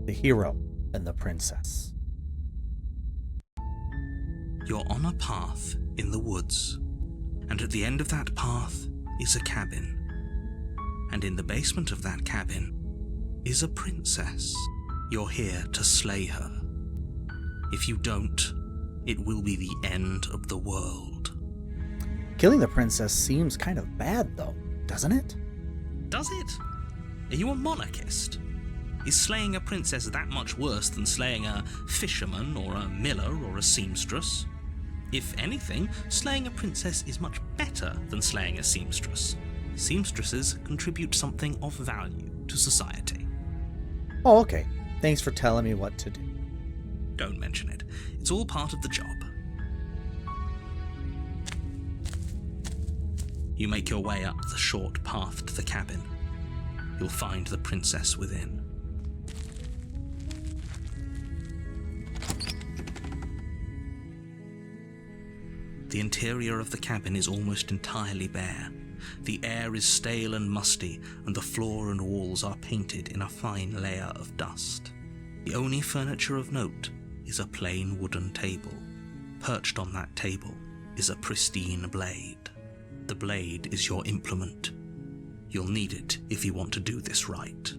the hero and the princess. You're on a path in the woods, and at the end of that path is a cabin. And in the basement of that cabin is a princess. You're here to slay her. If you don't, it will be the end of the world. Killing the princess seems kind of bad, though, doesn't it? Does it? Are you a monarchist? Is slaying a princess that much worse than slaying a fisherman or a miller or a seamstress? If anything, slaying a princess is much better than slaying a seamstress. Seamstresses contribute something of value to society. Oh, okay. Thanks for telling me what to do. Don't mention it. It's all part of the job. You make your way up the short path to the cabin. You'll find the princess within. The interior of the cabin is almost entirely bare. The air is stale and musty, and the floor and walls are painted in a fine layer of dust. The only furniture of note is a plain wooden table. Perched on that table is a pristine blade. The blade is your implement. You'll need it if you want to do this right.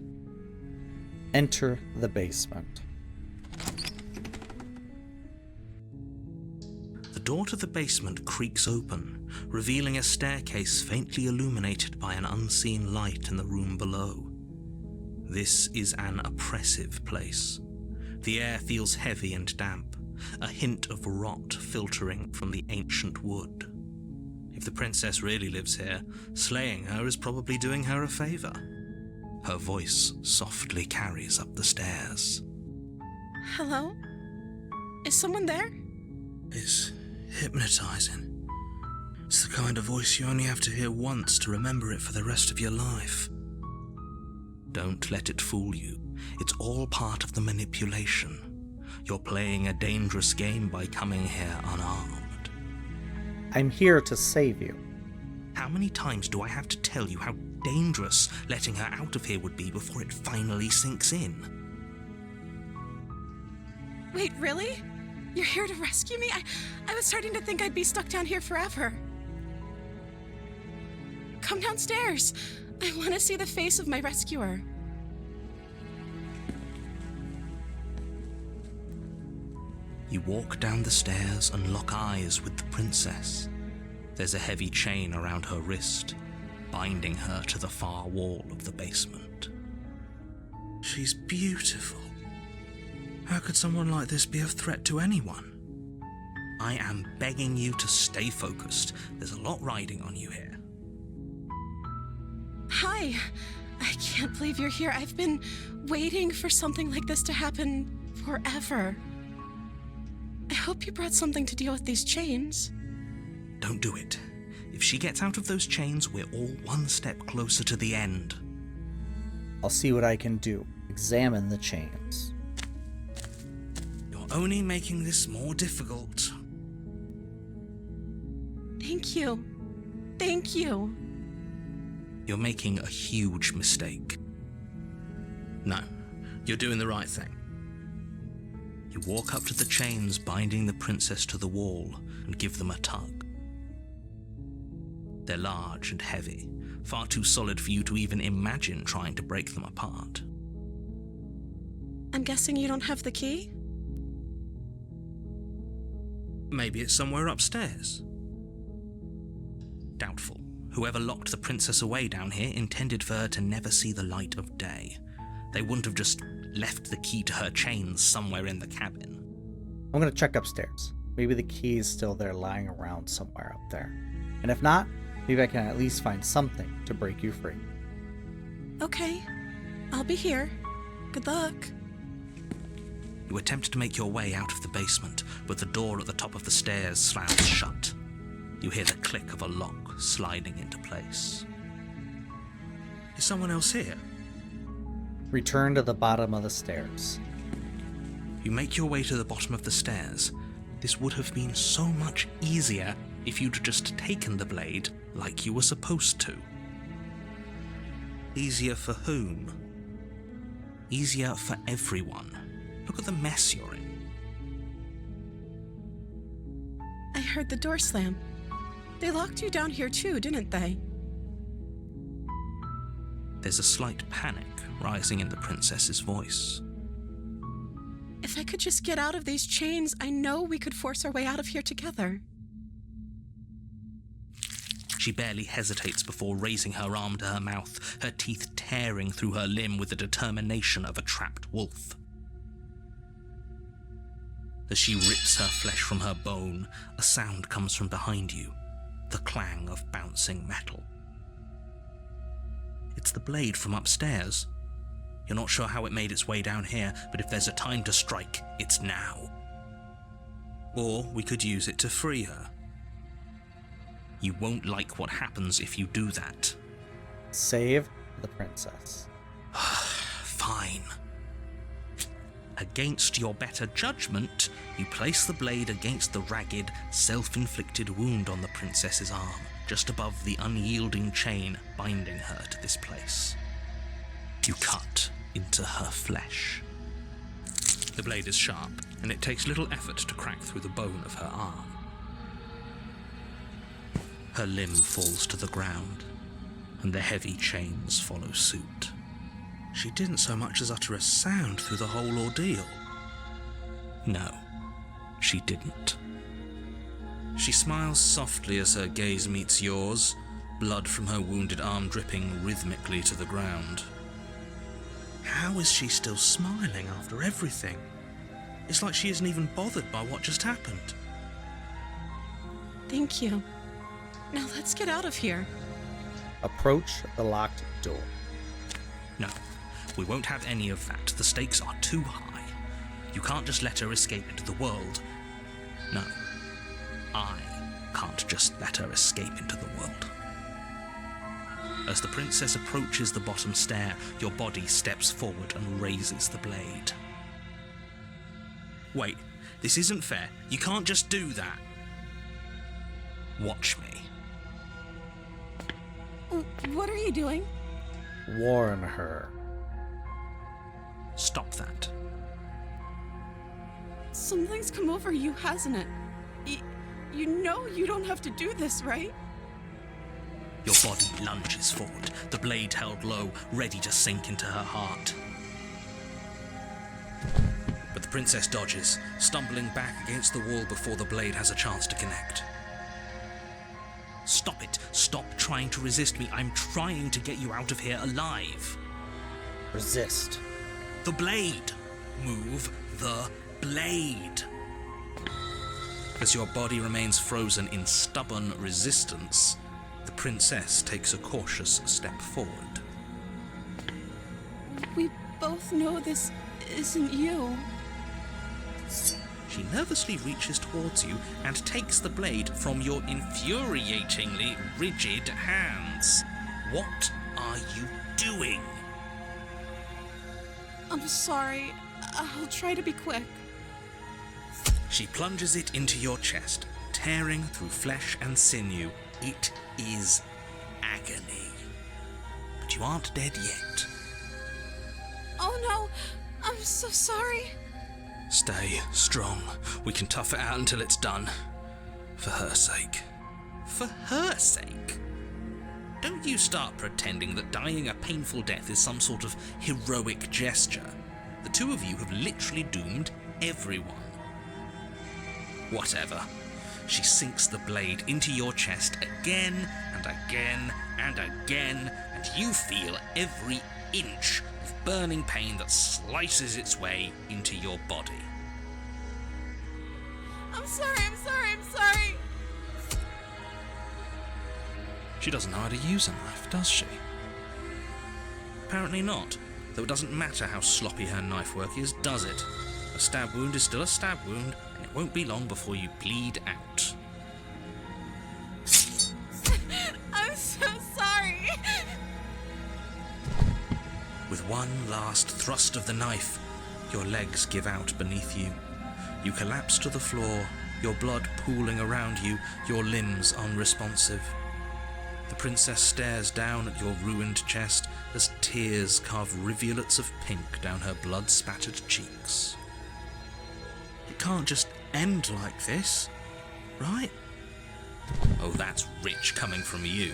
Enter the basement. The door to the basement creaks open, revealing a staircase faintly illuminated by an unseen light in the room below. This is an oppressive place. The air feels heavy and damp, a hint of rot filtering from the ancient wood. If the princess really lives here, slaying her is probably doing her a favor. Her voice softly carries up the stairs. Hello? Is someone there? It's hypnotizing. It's the kind of voice you only have to hear once to remember it for the rest of your life. Don't let it fool you. It's all part of the manipulation. You're playing a dangerous game by coming here unarmed. I'm here to save you. How many times do I have to tell you how dangerous letting her out of here would be before it finally sinks in? Wait, really? You're here to rescue me? I was starting to think I'd be stuck down here forever. Come downstairs. I want to see the face of my rescuer. You walk down the stairs and lock eyes with the princess. There's a heavy chain around her wrist, binding her to the far wall of the basement. She's beautiful. How could someone like this be a threat to anyone? I am begging you to stay focused. There's a lot riding on you here. Hi. I can't believe you're here. I've been waiting for something like this to happen forever. I hope you brought something to deal with these chains. Don't do it. If she gets out of those chains, we're all one step closer to the end. I'll see what I can do. Examine the chains. You're only making this more difficult. Thank you. Thank you. You're making a huge mistake. No, you're doing the right thing. You walk up to the chains binding the princess to the wall and give them a tug. They're large and heavy, far too solid for you to even imagine trying to break them apart. I'm guessing you don't have the key? Maybe it's somewhere upstairs. Doubtful. Whoever locked the princess away down here intended for her to never see the light of day. They wouldn't have just left the key to her chains somewhere in the cabin. I'm going to check upstairs. Maybe the key is still there lying around somewhere up there. And if not, maybe I can at least find something to break you free. Okay. I'll be here. Good luck. You attempt to make your way out of the basement, but the door at the top of the stairs slams shut. You hear the click of a lock sliding into place. Is someone else here? Return to the bottom of the stairs. You make your way to the bottom of the stairs. This would have been so much easier if you'd just taken the blade like you were supposed to. Easier for whom? Easier for everyone. Look at the mess you're in. I heard the door slam. They locked you down here too, didn't they? There's a slight panic rising in the princess's voice. If I could just get out of these chains, I know we could force our way out of here together. She barely hesitates before raising her arm to her mouth, her teeth tearing through her limb with the determination of a trapped wolf. As she rips her flesh from her bone, a sound comes from behind you, the clang of bouncing metal. It's the blade from upstairs. You're not sure how it made its way down here, but if there's a time to strike, it's now. Or we could use it to free her. You won't like what happens if you do that. Save the princess. Fine. Against your better judgment, you place the blade against the ragged, self-inflicted wound on the princess's arm, just above the unyielding chain binding her to this place. You cut into her flesh. The blade is sharp, and it takes little effort to crack through the bone of her arm. Her limb falls to the ground, and the heavy chains follow suit. She didn't so much as utter a sound through the whole ordeal. No, she didn't. She smiles softly as her gaze meets yours, blood from her wounded arm dripping rhythmically to the ground. How is she still smiling after everything? It's like she isn't even bothered by what just happened. Thank you. Now let's get out of here. Approach the locked door. No, we won't have any of that. The stakes are too high. You can't just let her escape into the world. No, I can't just let her escape into the world. As the princess approaches the bottom stair, your body steps forward and raises the blade. Wait, this isn't fair. You can't just do that. Watch me. What are you doing? Warn her. Stop that. Something's come over you, hasn't it? You know you don't have to do this, right? Your body lunges forward, the blade held low, ready to sink into her heart. But the princess dodges, stumbling back against the wall before the blade has a chance to connect. Stop it. Stop trying to resist me. I'm trying to get you out of here alive. Resist. The blade. Move the blade. As your body remains frozen in stubborn resistance, the princess takes a cautious step forward. We both know this isn't you. She nervously reaches towards you and takes the blade from your infuriatingly rigid hands. What are you doing? I'm sorry. I'll try to be quick. She plunges it into your chest, tearing through flesh and sinew. It is agony. But you aren't dead yet. Oh no, I'm so sorry. Stay strong. We can tough it out until it's done. For her sake. For her sake? Don't you start pretending that dying a painful death is some sort of heroic gesture. The two of you have literally doomed everyone. Whatever. She sinks the blade into your chest again and again and again, and you feel every inch of burning pain that slices its way into your body. I'm sorry. She doesn't know how to use a knife, does she? Apparently not, though it doesn't matter how sloppy her knife work is, does it? A stab wound is still a stab wound, and it won't be long before you bleed out. I'm so sorry. With one last thrust of the knife, your legs give out beneath you. You collapse to the floor, your blood pooling around you, your limbs unresponsive. The princess stares down at your ruined chest as tears carve rivulets of pink down her blood-spattered cheeks. It can't just end like this, right? Oh, that's rich coming from you.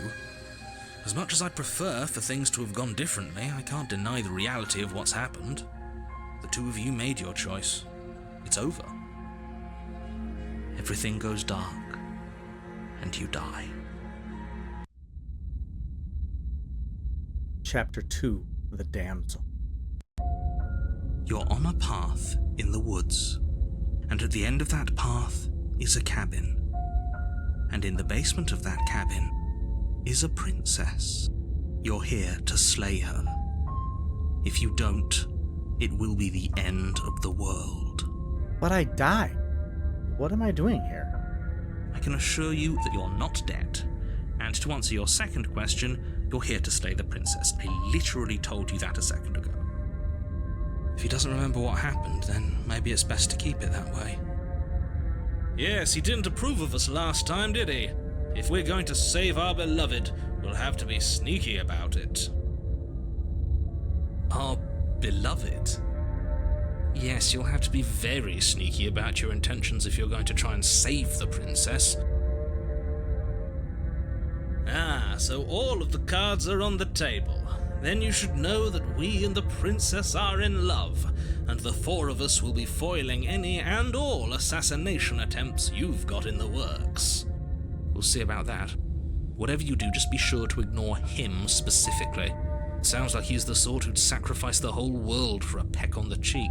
As much as I'd prefer for things to have gone differently, I can't deny the reality of what's happened. The two of you made your choice. It's over. Everything goes dark, and you die. Chapter 2, The Damsel. You're on a path in the woods, and at the end of that path is a cabin. And in the basement of that cabin is a princess. You're here to slay her. If you don't, it will be the end of the world. But I died. What am I doing here? I can assure you that you're not dead. And to answer your second question, you're here to slay the princess. I literally told you that a second ago. If he doesn't remember what happened, then maybe it's best to keep it that way. Yes, he didn't approve of us last time, did he? If we're going to save our beloved, we'll have to be sneaky about it. Our beloved? Yes, you'll have to be very sneaky about your intentions if you're going to try and save the princess. Ah, so all of the cards are on the table. Then you should know that we and the princess are in love, and the four of us will be foiling any and all assassination attempts you've got in the works. We'll see about that. Whatever you do, just be sure to ignore him specifically. It sounds like he's the sort who'd sacrifice the whole world for a peck on the cheek.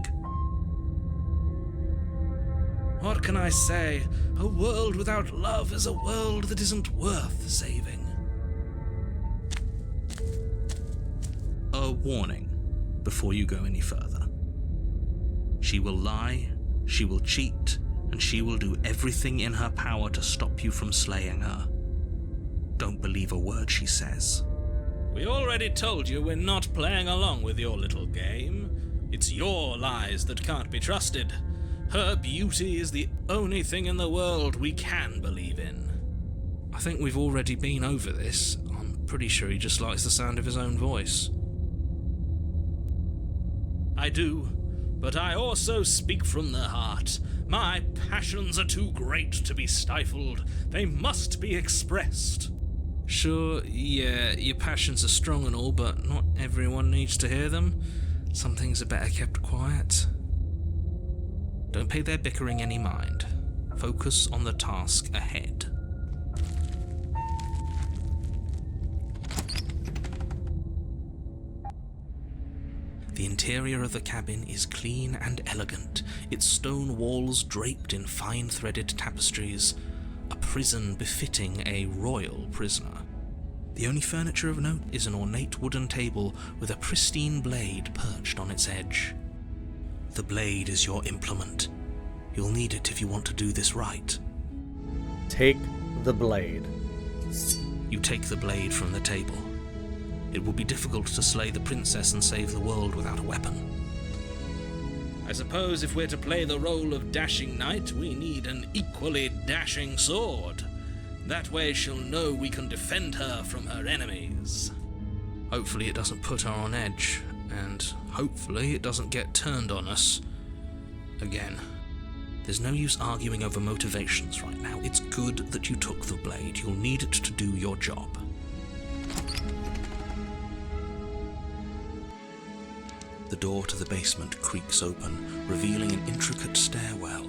What can I say? A world without love is a world that isn't worth saving. A warning before you go any further. She will lie, she will cheat, and she will do everything in her power to stop you from slaying her. Don't believe a word she says. We already told you we're not playing along with your little game. It's your lies that can't be trusted. Her beauty is the only thing in the world we can believe in. I think we've already been over this. I'm pretty sure he just likes the sound of his own voice. I do, but I also speak from the heart. My passions are too great to be stifled. They must be expressed. Sure, yeah, your passions are strong and all, but not everyone needs to hear them. Some things are better kept quiet. Don't pay their bickering any mind. Focus on the task ahead. The interior of the cabin is clean and elegant, its stone walls draped in fine-threaded tapestries, a prison befitting a royal prisoner. The only furniture of note is an ornate wooden table with a pristine blade perched on its edge. The blade is your implement. You'll need it if you want to do this right. Take the blade. You take the blade from the table. It will be difficult to slay the princess and save the world without a weapon. I suppose if we're to play the role of dashing knight, we need an equally dashing sword. That way she'll know we can defend her from her enemies. Hopefully it doesn't put her on edge, and hopefully it doesn't get turned on us again. There's no use arguing over motivations right now. It's good that you took the blade. You'll need it to do your job. The door to the basement creaks open, revealing an intricate stairwell.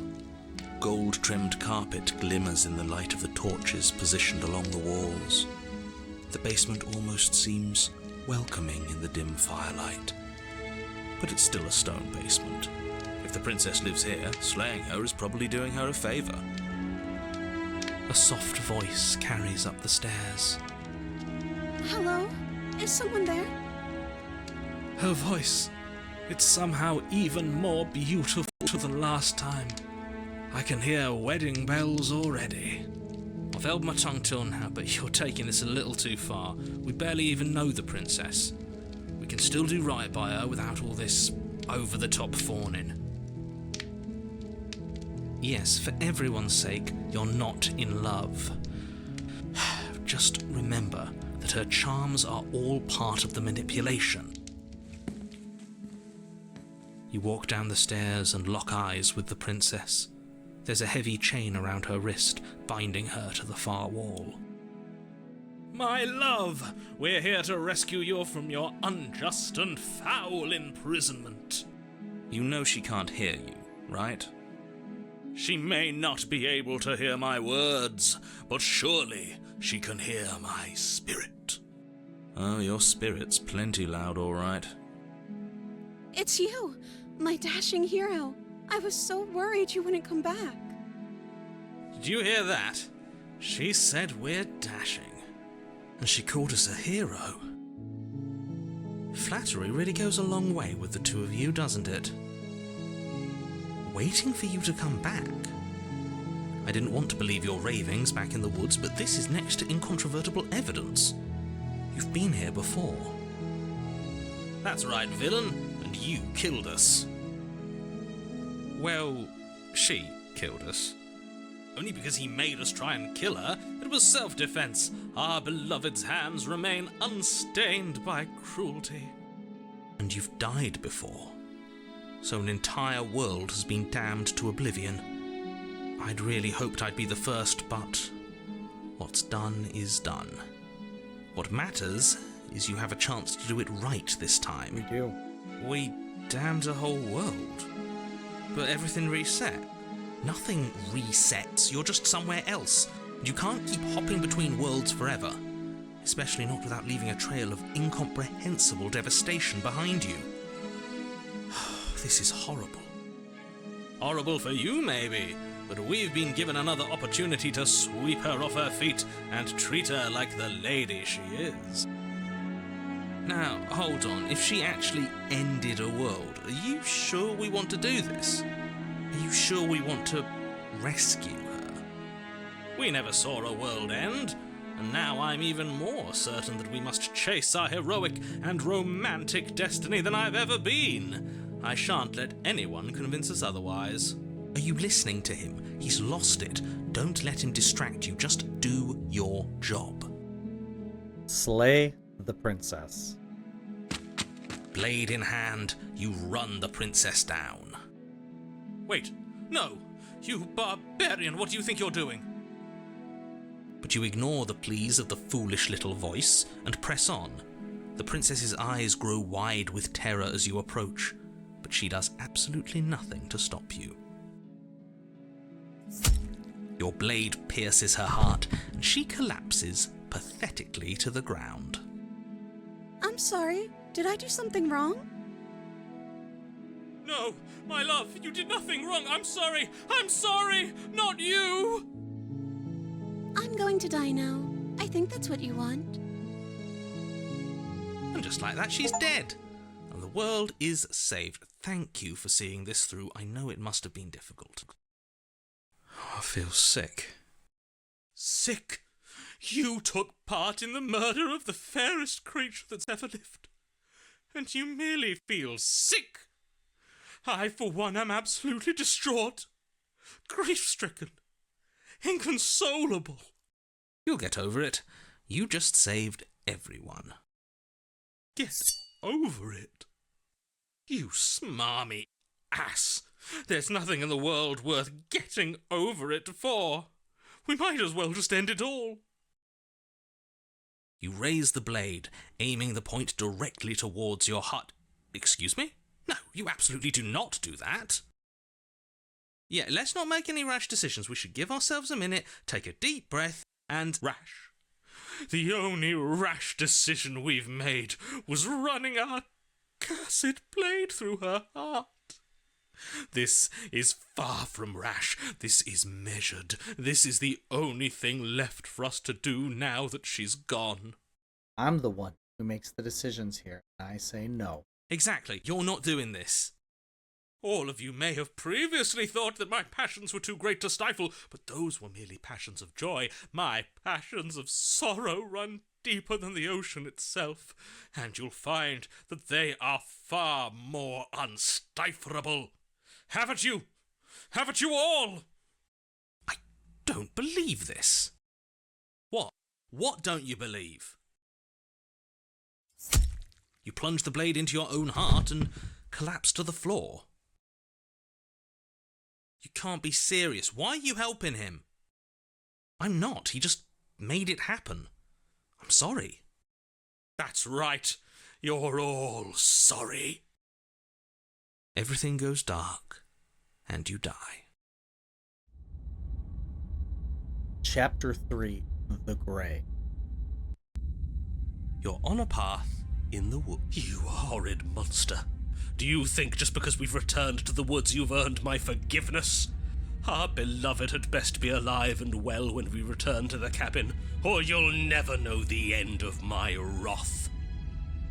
Gold-trimmed carpet glimmers in the light of the torches positioned along the walls. The basement almost seems welcoming in the dim firelight. But it's still a stone basement. If the princess lives here, slaying her is probably doing her a favor. A soft voice carries up the stairs. Hello? Is someone there? Her voice. It's somehow even more beautiful than last time. I can hear wedding bells already. I've held my tongue till now, but you're taking this a little too far. We barely even know the princess. We can still do right by her without all this over-the-top fawning. Yes, for everyone's sake, you're not in love. Just remember, that her charms are all part of the manipulation. You walk down the stairs and lock eyes with the princess. There's a heavy chain around her wrist, binding her to the far wall. My love, we're here to rescue you from your unjust and foul imprisonment. You know she can't hear you, right? She may not be able to hear my words, but surely she can hear my spirit. Oh, your spirit's plenty loud, all right. It's you, my dashing hero. I was so worried you wouldn't come back. Did you hear that? She said we're dashing. And she called us a hero. Flattery really goes a long way with the two of you, doesn't it? Waiting for you to come back. I didn't want to believe your ravings back in the woods, but this is next to incontrovertible evidence. You've been here before. That's right, villain, and you killed us. Well, she killed us. Only because he made us try and kill her. It was self-defense. Our beloved's hands remain unstained by cruelty. And you've died before. So an entire world has been damned to oblivion. I'd really hoped I'd be the first, but what's done is done. What matters is you have a chance to do it right this time. We do. We damned a whole world. But everything reset. Nothing resets, you're just somewhere else. And you can't keep hopping between worlds forever. Especially not without leaving a trail of incomprehensible devastation behind you. This is horrible. Horrible for you, maybe, but we've been given another opportunity to sweep her off her feet and treat her like the lady she is. Now, hold on, if she actually ended a world, are you sure we want to do this? Are you sure we want to rescue her? We never saw a world end, and now I'm even more certain that we must chase our heroic and romantic destiny than I've ever been. I shan't let anyone convince us otherwise. Are you listening to him? He's lost it. Don't let him distract you. Just do your job. Slay the princess. Blade in hand, you run the princess down. Wait, no! You barbarian, what do you think you're doing? But you ignore the pleas of the foolish little voice and press on. The princess's eyes grow wide with terror as you approach, but she does absolutely nothing to stop you. Your blade pierces her heart, and she collapses pathetically to the ground. I'm sorry. Did I do something wrong? No, my love, you did nothing wrong. I'm sorry. I'm sorry. Not you. I'm going to die now. I think that's what you want. And just like that, she's dead. And the world is saved. Thank you for seeing this through. I know it must have been difficult. I feel sick. Sick? You took part in the murder of the fairest creature that's ever lived. And you merely feel sick? I, for one, am absolutely distraught, grief-stricken, inconsolable. You'll get over it. You just saved everyone. Get over it? You smarmy ass. There's nothing in the world worth getting over it for. We might as well just end it all. You raise the blade, aiming the point directly towards your heart. Excuse me? No, you absolutely do not do that. Yeah, let's not make any rash decisions. We should give ourselves a minute, take a deep breath, and rash. The only rash decision we've made was running our cursed blade through her heart. This is far from rash. This is measured. This is the only thing left for us to do now that she's gone. I'm the one who makes the decisions here, and I say no. Exactly. You're not doing this. All of you may have previously thought that my passions were too great to stifle, but those were merely passions of joy. My passions of sorrow run deeper than the ocean itself, and you'll find that they are far more unstiflable. Have it you! Have it you all! I don't believe this. What? What don't you believe? You plunged the blade into your own heart and collapsed to the floor. You can't be serious. Why are you helping him? I'm not. He just made it happen. I'm sorry. That's right. You're all sorry. Everything goes dark, and you die. Chapter 3, The Grey. You're on a path in the woods. You horrid monster. Do you think just because we've returned to the woods you've earned my forgiveness? Our beloved had best be alive and well when we return to the cabin, or you'll never know the end of my wrath.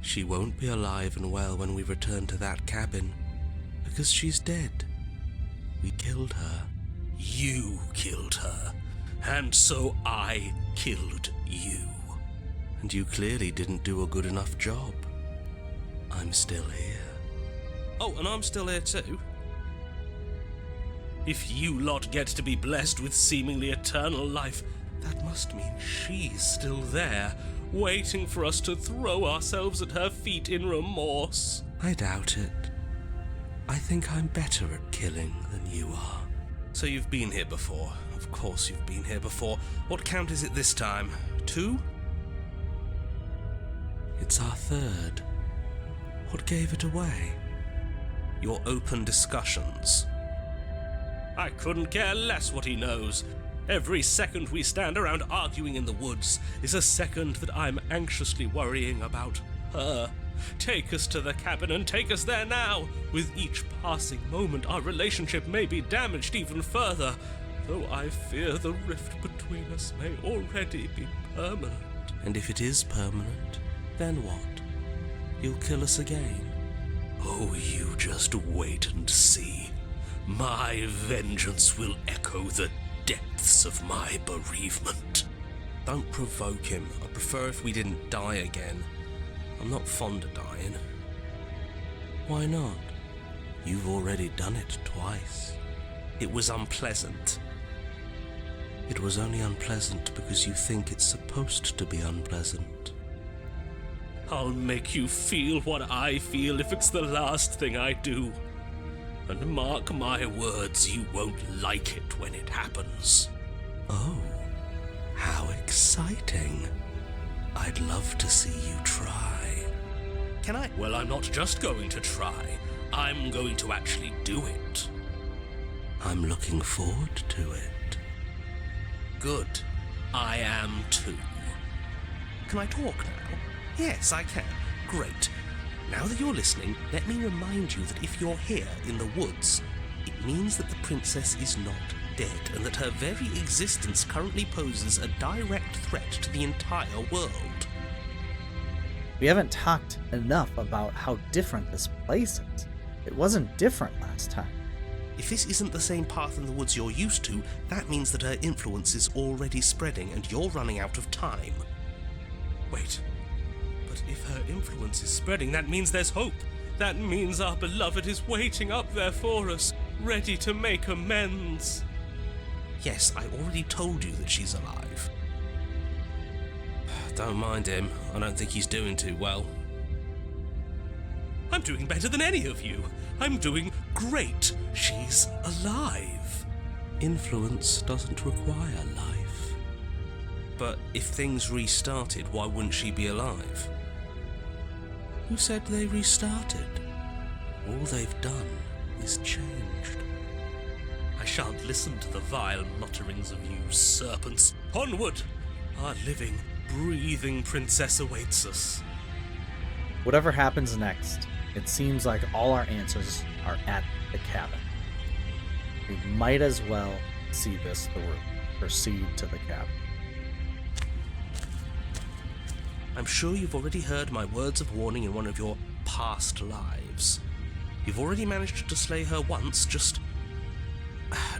She won't be alive and well when we return to that cabin, because she's dead. We killed her. You killed her. And so I killed you. And you clearly didn't do a good enough job. I'm still here. Oh, and I'm still here too. If you lot get to be blessed with seemingly eternal life, that must mean she's still there, waiting for us to throw ourselves at her feet in remorse. I doubt it. I think I'm better at killing than you are. So you've been here before. Of course you've been here before. What count is it this time? 2? It's our 3rd. What gave it away? Your open discussions. I couldn't care less what he knows. Every second we stand around arguing in the woods is a second that I'm anxiously worrying about her. Take us to the cabin and take us there now. With each passing moment, our relationship may be damaged even further, though I fear the rift between us may already be permanent. And if it is permanent, then what? You'll kill us again? Oh, you just wait and see. My vengeance will echo the depths of my bereavement. Don't provoke him. I'd prefer if we didn't die again. I'm not fond of dying. Why not? You've already done it twice. It was unpleasant. It was only unpleasant because you think it's supposed to be unpleasant. I'll make you feel what I feel if it's the last thing I do. And mark my words, you won't like it when it happens. Oh, how exciting. I'd love to see you try. Can I? Well, I'm not just going to try. I'm going to actually do it. I'm looking forward to it. Good. I am too. Can I talk now? Yes, I can. Great. Now that you're listening, let me remind you that if you're here in the woods, it means that the princess is not dead, and that her very existence currently poses a direct threat to the entire world. We haven't talked enough about how different this place is. It wasn't different last time. If this isn't the same path in the woods you're used to, that means that her influence is already spreading and you're running out of time. Wait. But if her influence is spreading, that means there's hope. That means our beloved is waiting up there for us, ready to make amends. Yes, I already told you that she's alive. Don't mind him. I don't think he's doing too well. I'm doing better than any of you. I'm doing great. She's alive. Influence doesn't require life. But if things restarted, why wouldn't she be alive? Who said they restarted? All they've done is changed. I shan't listen to the vile mutterings of you serpents. Onward! Our living, breathing princess awaits us. Whatever happens next, it seems like all our answers are at the cabin. We might as well see this through. Proceed to the cabin. I'm sure you've already heard my words of warning in one of your past lives. You've already managed to slay her once, just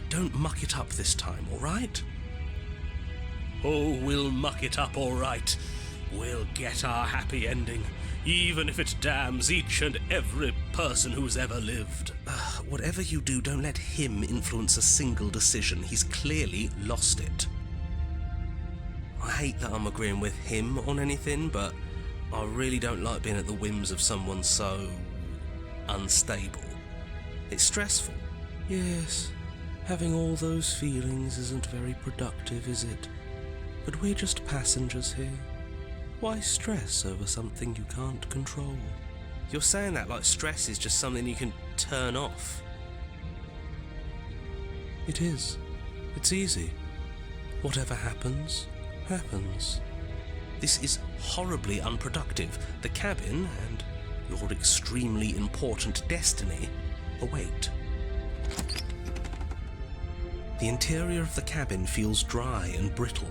don't muck it up this time, all right? Oh, we'll muck it up all right. We'll get our happy ending, even if it damns each and every person who's ever lived. Whatever you do, don't let him influence a single decision. He's clearly lost it. I hate that I'm agreeing with him on anything, but I really don't like being at the whims of someone so unstable. It's stressful. Yes, having all those feelings isn't very productive, is it? But we're just passengers here. Why stress over something you can't control? You're saying that like stress is just something you can turn off. It is. It's easy. Whatever happens, happens. This is horribly unproductive. The cabin and your extremely important destiny await. The interior of the cabin feels dry and brittle.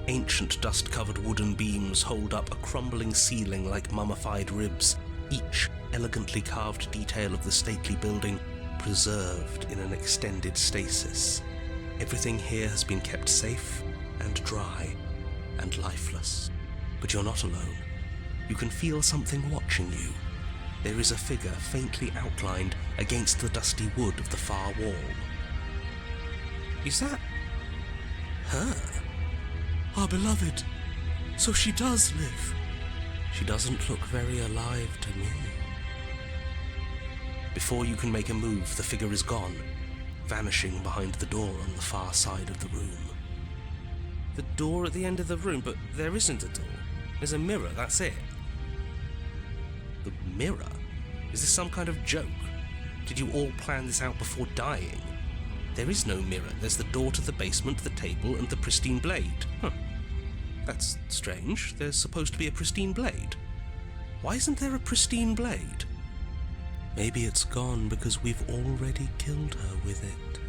Ancient dust-covered wooden beams hold up a crumbling ceiling like mummified ribs, each elegantly carved detail of the stately building preserved in an extended stasis. Everything here has been kept safe and dry and lifeless. But you're not alone. You can feel something watching you. There is a figure faintly outlined against the dusty wood of the far wall. Is that her? Our beloved. So she does live. She doesn't look very alive to me. Before you can make a move, the figure is gone, vanishing behind the door on the far side of the room. The door at the end of the room, but there isn't a door. There's a mirror, that's it. The mirror? Is this some kind of joke? Did you all plan this out before dying? There is no mirror. There's the door to the basement, the table, and the pristine blade. That's strange. There's supposed to be a pristine blade. Why isn't there a pristine blade? Maybe it's gone because we've already killed her with it.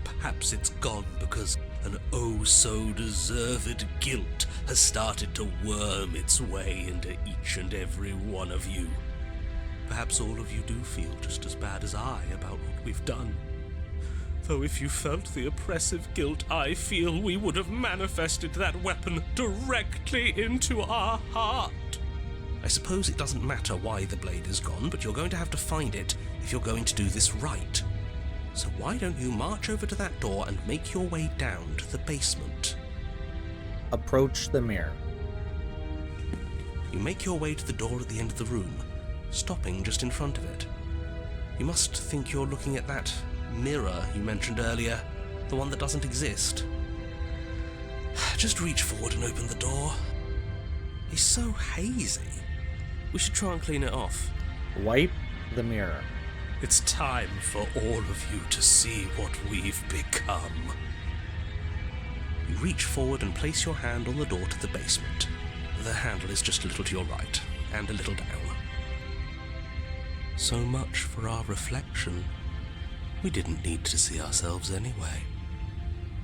Perhaps it's gone because an oh-so-deserved guilt has started to worm its way into each and every one of you. Perhaps all of you do feel just as bad as I about what we've done. Though if you felt the oppressive guilt I feel, we would have manifested that weapon directly into our heart. I suppose it doesn't matter why the blade is gone, but you're going to have to find it if you're going to do this right. So why don't you march over to that door and make your way down to the basement? Approach the mirror. You make your way to the door at the end of the room, stopping just in front of it. You must think you're looking at that mirror you mentioned earlier, the one that doesn't exist. Just reach forward and open the door. It's so hazy. We should try and clean it off. Wipe the mirror. It's time for all of you to see what we've become. You reach forward and place your hand on the door to the basement. The handle is just a little to your right, and a little down. So much for our reflection. We didn't need to see ourselves anyway.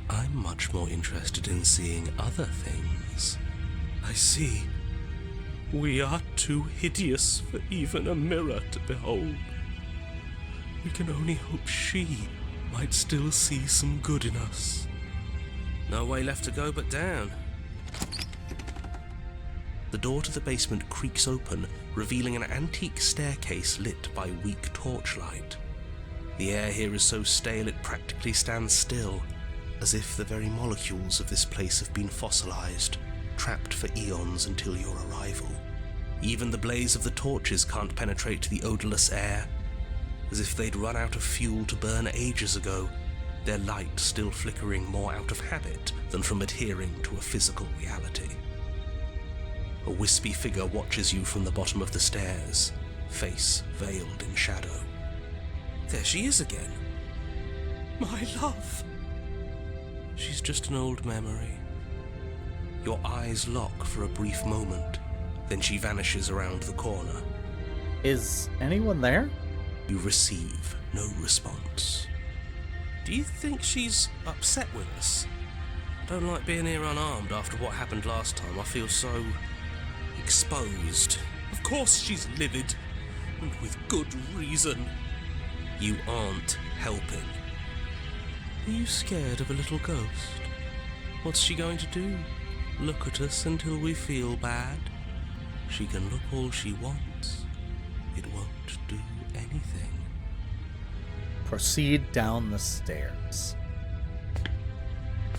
I'm much more interested in seeing other things. I see. We are too hideous for even a mirror to behold. We can only hope she might still see some good in us. No way left to go but down. The door to the basement creaks open, revealing an antique staircase lit by weak torchlight. The air here is so stale it practically stands still, as if the very molecules of this place have been fossilized, trapped for eons until your arrival. Even the blaze of the torches can't penetrate the odorless air, as if they'd run out of fuel to burn ages ago, their light still flickering more out of habit than from adhering to a physical reality. A wispy figure watches you from the bottom of the stairs, face veiled in shadow. There she is again. My love. She's just an old memory. Your eyes lock for a brief moment, then she vanishes around the corner. Is anyone there? You receive no response. Do you think she's upset with us? I don't like being here unarmed after what happened last time. I feel so exposed. Of course she's livid, and with good reason. You aren't helping. Are you scared of a little ghost? What's she going to do? Look at us until we feel bad? She can look all she wants. It won't do anything. Proceed down the stairs.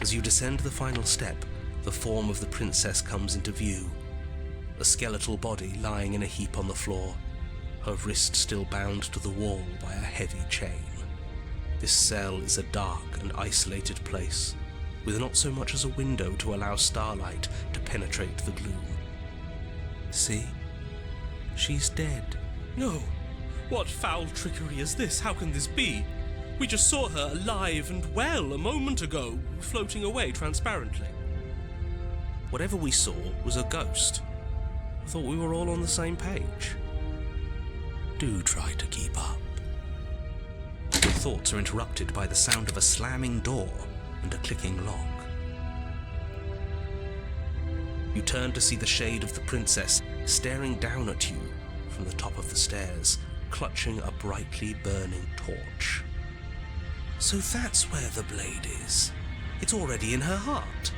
As you descend the final step, the form of the princess comes into view. a skeletal body lying in a heap on the floor, her wrist still bound to the wall by a heavy chain. This cell is a dark and isolated place, with not so much as a window to allow starlight to penetrate the gloom. See? She's dead. No! What foul trickery is this? How can this be? We just saw her alive and well a moment ago, floating away transparently. Whatever we saw was a ghost. I thought we were all on the same page. Do try to keep up. Your thoughts are interrupted by the sound of a slamming door and a clicking lock. You turn to see the shade of the princess staring down at you from the top of the stairs, clutching a brightly burning torch. So that's where the blade is. It's already in her heart.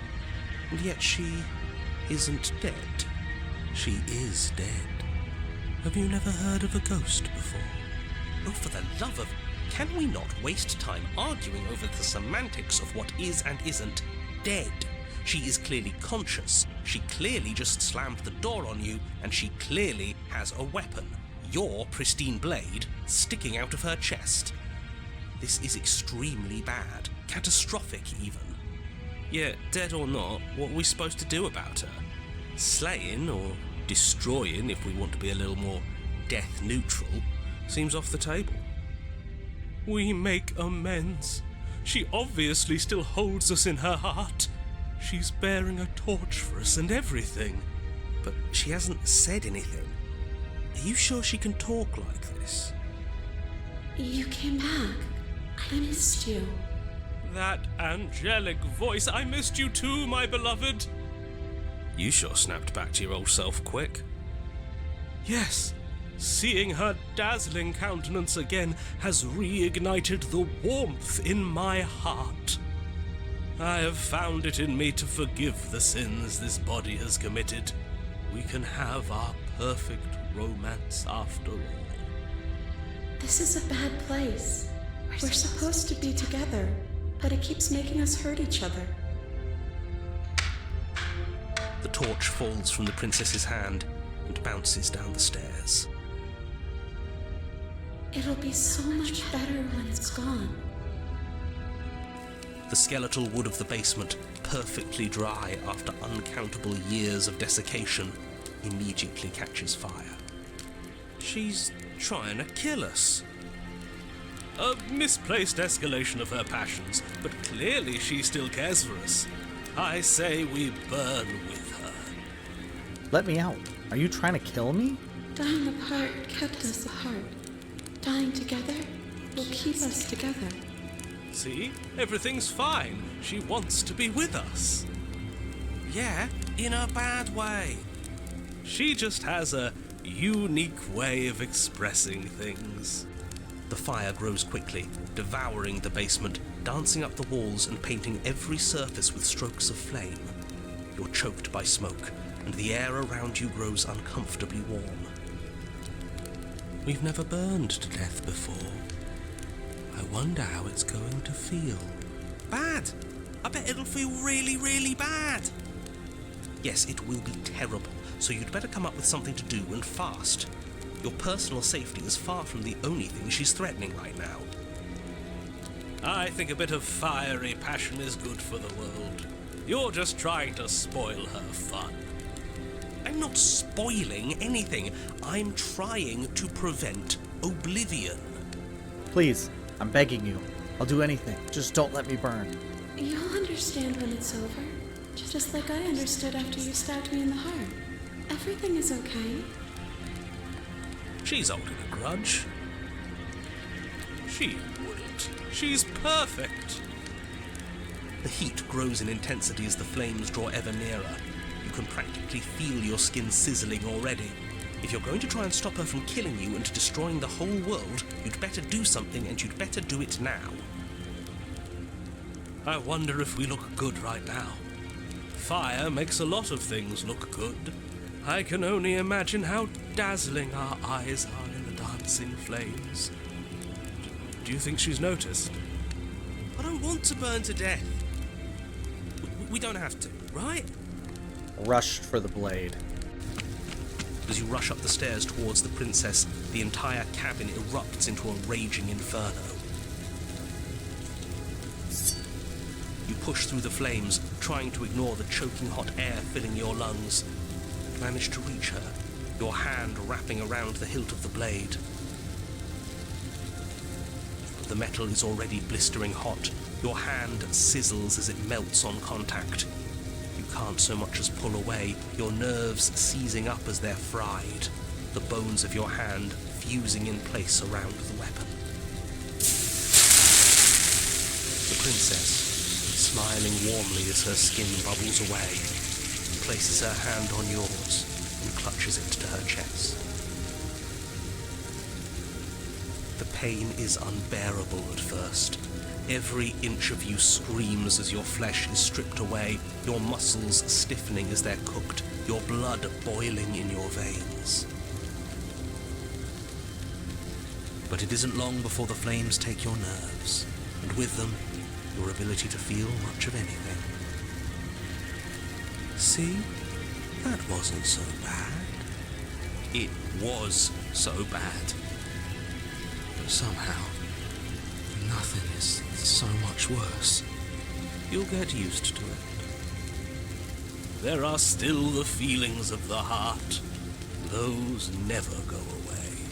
And yet she isn't dead. She is dead. Have you never heard of a ghost before? Oh, for the love of... Can we not waste time arguing over the semantics of what is and isn't dead? She is clearly conscious. She clearly just slammed the door on you, and she clearly has a weapon. Your pristine blade sticking out of her chest. This is extremely bad. Catastrophic, even. Yeah, dead or not, what are we supposed to do about her? Slaying, or destroying, if we want to be a little more death neutral, seems off the table. We make amends. She obviously still holds us in her heart. She's bearing a torch for us and everything. But she hasn't said anything. Are you sure she can talk like this? You came back. I missed you. That angelic voice. I missed you too, my beloved. You sure snapped back to your old self quick. Yes. Seeing her dazzling countenance again has reignited the warmth in my heart. I have found it in me to forgive the sins this body has committed. We can have our perfect romance after all. This is a bad place. We're supposed to be together, but it keeps making us hurt each other. The torch falls from the princess's hand and bounces down the stairs. It'll be so much better when it's gone. The skeletal wood of the basement, perfectly dry after uncountable years of desiccation, immediately catches fire. She's trying to kill us. A misplaced escalation of her passions, but clearly she still cares for us. I say we burn with her. Let me out. Are you trying to kill me? Dying apart kept us apart. Dying together will keep us together. See? Everything's fine. She wants to be with us. Yeah, in a bad way. She just has a unique way of expressing things. The fire grows quickly, devouring the basement, dancing up the walls and painting every surface with strokes of flame. You're choked by smoke, and the air around you grows uncomfortably warm. We've never burned to death before. I wonder how it's going to feel. Bad! I bet it'll feel really, really bad. Yes, it will be terrible, so you'd better come up with something to do and fast. Your personal safety is far from the only thing she's threatening right now. I think a bit of fiery passion is good for the world. You're just trying to spoil her fun. I'm not spoiling anything. I'm trying to prevent oblivion. Please, I'm begging you. I'll do anything. Just don't let me burn. You'll understand when it's over. Just like I understood after you stabbed me in the heart. Everything is okay. She's holding a grudge. She wouldn't. She's perfect. The heat grows in intensity as the flames draw ever nearer. You can practically feel your skin sizzling already. If you're going to try and stop her from killing you and destroying the whole world, you'd better do something, and you'd better do it now. I wonder if we look good right now. Fire makes a lot of things look good. I can only imagine how dazzling our eyes are in the dancing flames. Do you think she's noticed? I don't want to burn to death. We don't have to, right? Rushed for the blade. As you rush up the stairs towards the princess, the entire cabin erupts into a raging inferno. You push through the flames, trying to ignore the choking hot air filling your lungs. You manage to reach her, your hand wrapping around the hilt of the blade. But the metal is already blistering hot. Your hand sizzles as it melts on contact. You can't so much as pull away, your nerves seizing up as they're fried, the bones of your hand fusing in place around the weapon. The princess, smiling warmly as her skin bubbles away, places her hand on yours and clutches it to her chest. The pain is unbearable at first. Every inch of you screams as your flesh is stripped away, your muscles stiffening as they're cooked, your blood boiling in your veins. But it isn't long before the flames take your nerves, and with them, your ability to feel much of anything. See? That wasn't so bad. It was so bad. But somehow, nothing is so much worse. You'll get used to it. There are still the feelings of the heart. Those never go away.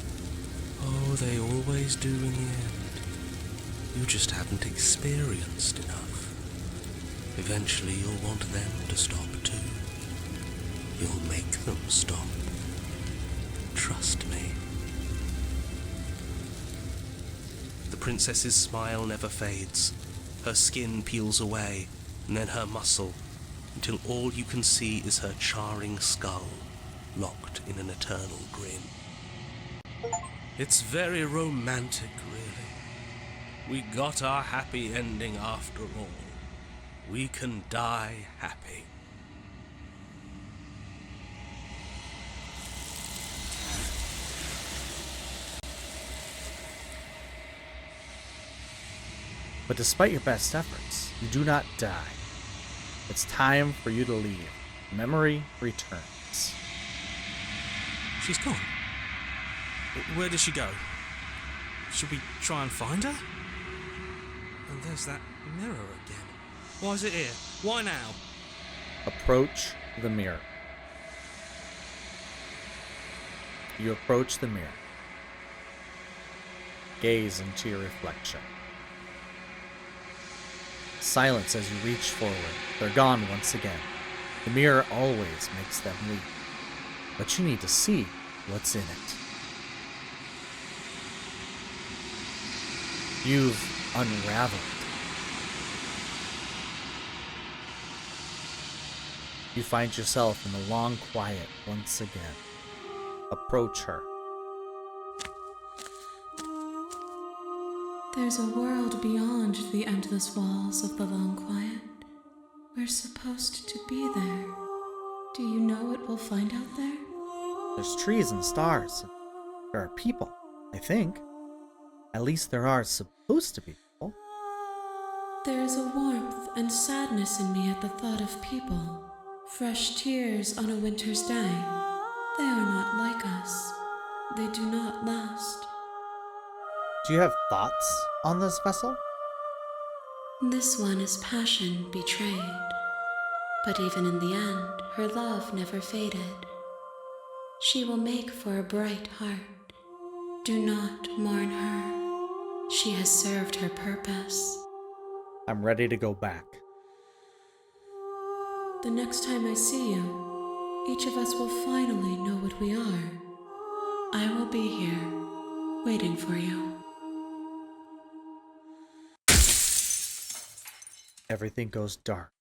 Oh, they always do in the end. You just haven't experienced enough. Eventually you'll want them to stop too. You'll make them stop. Trust me. The princess's smile never fades. Her skin peels away, and then her muscle, until all you can see is her charring skull, locked in an eternal grin. It's very romantic, really. We got our happy ending after all. We can die happy. But despite your best efforts, you do not die. It's time for you to leave. Memory returns. She's gone. Where did she go? Should we try and find her? And there's that mirror again. Why is it here? Why now? Approach the mirror. You approach the mirror. Gaze into your reflection. Silence as you reach forward. They're gone once again. The mirror always makes them leap. But you need to see what's in it. You've unraveled. You find yourself in the long quiet once again. Approach her. There's a world beyond the endless walls of the long quiet. We're supposed to be there. Do you know what we'll find out there? There's trees and stars. There are people, I think. At least there are supposed to be people. There is a warmth and sadness in me at the thought of people. Fresh tears on a winter's day. They are not like us. They do not last. Do you have thoughts on this vessel? This one is passion betrayed. But even in the end, her love never faded. She will make for a bright heart. Do not mourn her. She has served her purpose. I'm ready to go back. The next time I see you, each of us will finally know what we are. I will be here, waiting for you. Everything goes dark.